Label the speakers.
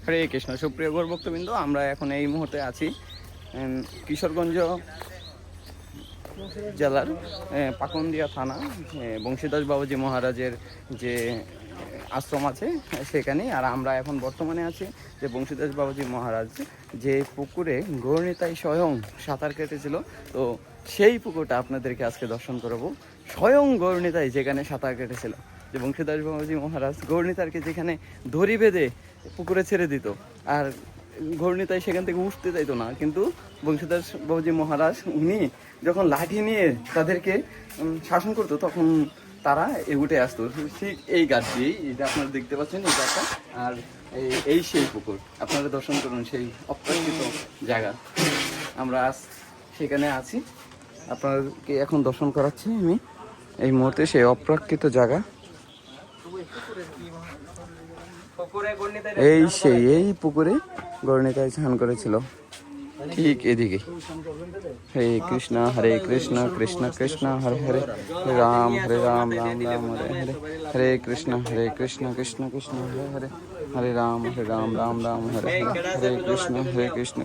Speaker 1: হরে কৃষ্ণ। সুপ্রিয় গৌরভক্তবৃন্দ, আমরা এখন এই মুহূর্তে আছি কিশোরগঞ্জ জেলার পাকুন্দিয়া থানা বংশীদাস বাবাজি মহারাজের যে আশ্রম আছে সেখানে। আর আমরা এখন বর্তমানে আছি যে বংশীদাস বাবাজি মহারাজ যে পুকুরে গৌরনীতাই স্বয়ং সাঁতার কেটেছিল, তো সেই পুকুরটা আপনাদেরকে আজকে দর্শন করাবো। স্বয়ং গৌরনীতাই যেখানে সাঁতার কেটেছিল, যে বংশীদাস বাবাজি মহারাজ গৌরনীতারকে যেখানে দড়ি বেঁধে পুকুরে ছেড়ে দিত, আর গৌরনীতাই সেখান থেকে উঠতে চাইতো না, কিন্তু বংশীদাস বাবাজি মহারাজ উনি যখন লাঠি নিয়ে তাদেরকে শাসন করতো তখন তারা উঠে আসতো। ঠিক এই গাছ দিয়েই, এটা আপনারা দেখতে পাচ্ছেন এই গাছটা, আর এই সেই পুকুর। আপনারা দর্শন করুন সেই অপ্রাকৃত জায়গা। আমরা আজ সেখানে আছি, আপনাদেরকে এখন দর্শন করাচ্ছি আমি এই মুহূর্তে সেই অপ্রাকৃত জায়গা। এই পুকুরে গৌরনীতাই স্নান করেছিল, ঠিক এদিকে। হরে কৃষ্ণ কৃষ্ণ কৃষ্ণ হরে হরে, রাম রাম রাম হরে হরে, হরে কৃষ্ণ কৃষ্ণ কৃষ্ণ হরে হরে, হরে রাম রাম রাম হরে হরে, হরে কৃষ্ণ কৃষ্ণ।